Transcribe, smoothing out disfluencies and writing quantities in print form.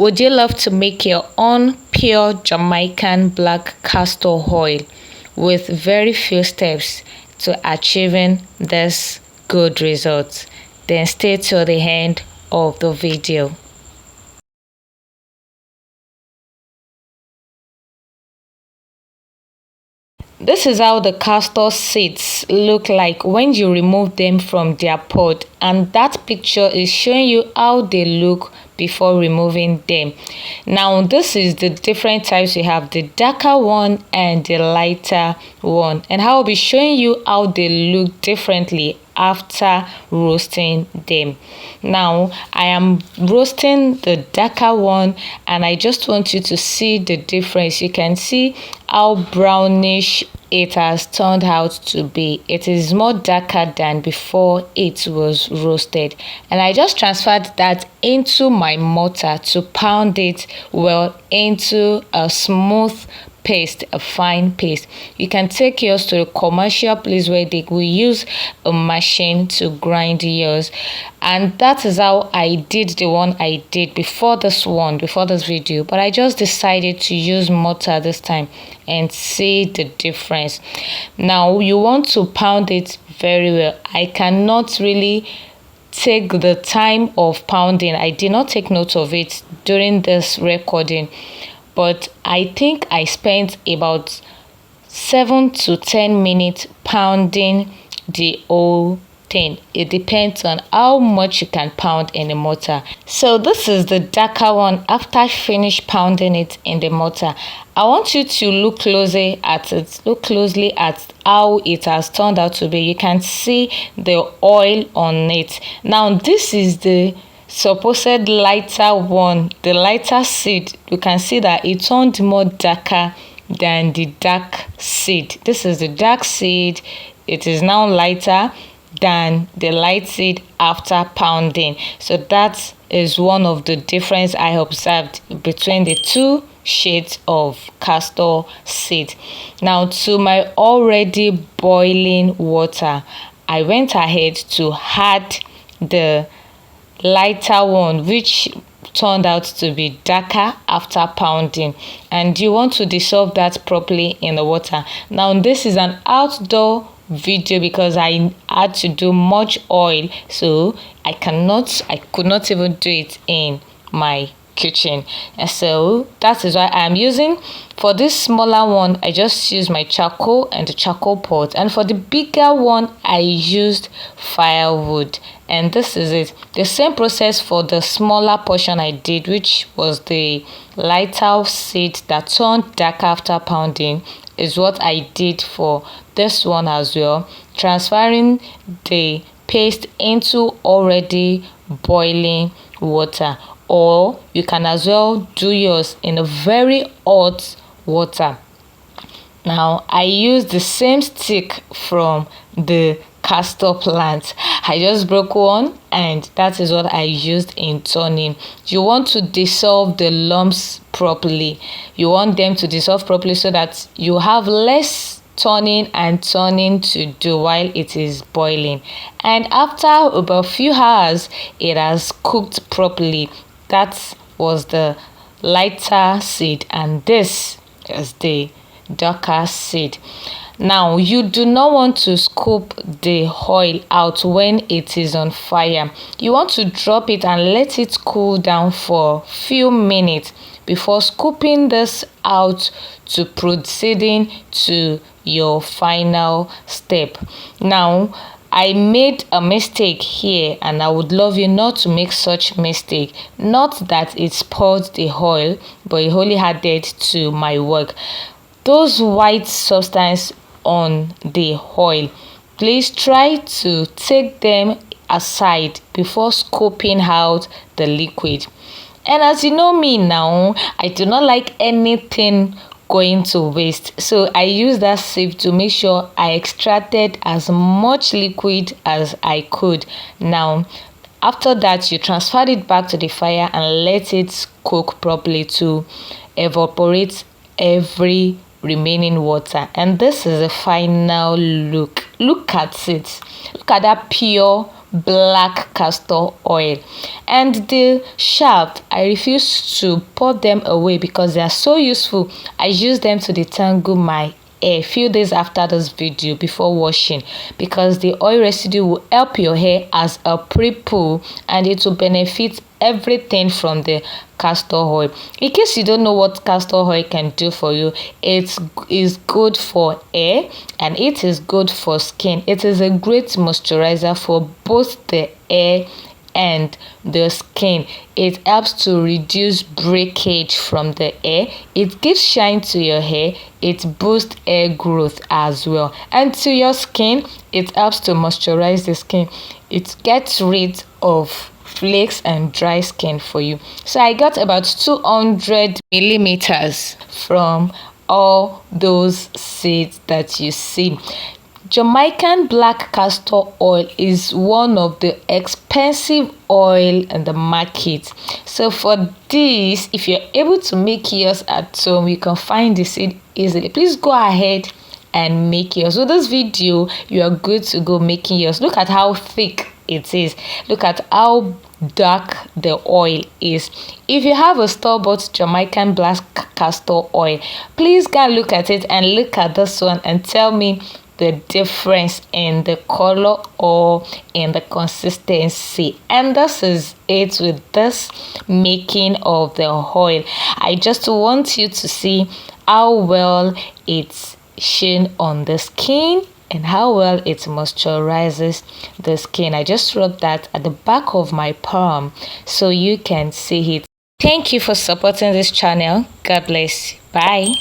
Would you love to make your own pure Jamaican black castor oil with very few steps to achieving this good results? Then stay till the end of the video. This is how the castor seeds look like when you remove them from their pod, and that picture is showing you how they look before removing them. Now this is the different types. We have the darker one and the lighter one, and I'll be showing you how they look differently after roasting them. Now I am roasting the darker one, and I just want you to see the difference. You can see how brownish it has turned out to be. It is more darker than before it was roasted, and I just transferred that into my mortar to pound it well into a smooth paste, a fine paste. You can take yours to a commercial place where they will use a machine to grind yours, and that is how I did the one I did before this video, but I just decided to use mortar this time and see the difference. Now you want to pound it very well. I cannot really take the time of pounding. I did not take note of it during this recording, but I think I spent about 7 to 10 minutes pounding the whole thing. It depends on how much you can pound in the mortar. So this is the darker one after I finish pounding it in the mortar. I want you to look closely at it. Look closely at how it has turned out to be. You can see the oil on it. Now this is the supposed lighter one, the lighter seed. You can see that it turned more darker than the dark seed. This is the dark seed. It is now lighter than the light seed after pounding. So that is one of the difference I observed between the two shades of castor seed. Now to my already boiling water, I went ahead to add the lighter one, which turned out to be darker after pounding, and you want to dissolve that properly in the water. Now this is an outdoor video because I had to do much oil, so I could not even do it in my kitchen. And so that is why I'm using, for this smaller one I just used my charcoal and the charcoal pot, and for the bigger one I used firewood. And this is it. The same process for the smaller portion I did, which was the lighter seed that turned dark after pounding, is what I did for this one as well, transferring the paste into already boiling water. Or you can as well do yours in a very hot water. Now I use the same stick from the castor plant. I just broke one, and that is what I used in turning. You want to dissolve the lumps properly. You want them to dissolve properly so that you have less turning and turning to do while it is boiling. And after about a few hours, it has cooked properly. That was the lighter seed, and this is the darker seed. Now you do not want to scoop the oil out when it is on fire. You want to drop it and let it cool down for a few minutes before scooping this out to proceeding to your final step. Now I made a mistake here, and I would love you not to make such mistake. Not that it spoiled the oil, but it only added to my work. Those white substance on the oil, please try to take them aside before scooping out the liquid. And as you know me now, I do not like anything going to waste, so I use that sieve to make sure I extracted as much liquid as I could. Now after that, you transfer it back to the fire and let it cook properly to evaporate every remaining water. And this is the final look. Look at it. Look at that pure black castor oil. And the shaft, I refuse to pour them away because they are so useful. I use them to detangle my a few days after this video before washing, because the oil residue will help your hair as a pre-poo and it will benefit everything from the castor oil. In case you don't know what castor oil can do for you, it is good for hair and it is good for skin. It is a great moisturizer for both the hair and the skin. It helps to reduce breakage from the hair. It gives shine to your hair. It boosts hair growth as well. And to your skin, it helps to moisturize the skin. It gets rid of flakes and dry skin for you. So I got about 200 millimeters from all those seeds that you see. Jamaican black castor oil is one of the expensive oil in the market. So for this, if you're able to make yours at home, you can find the seed easily. Please go ahead and make yours. So this video, you are good to go making yours. Look at how thick it is. Look at how dark the oil is. If you have a store-bought Jamaican black castor oil, please go and look at it and look at this one and tell me the difference in the color or in the consistency. And this is it with this making of the oil. I just want you to see how well it's sheen on the skin and how well it moisturizes the skin. I just rubbed that at the back of my palm so you can see it. Thank you for supporting this channel. God bless. Bye.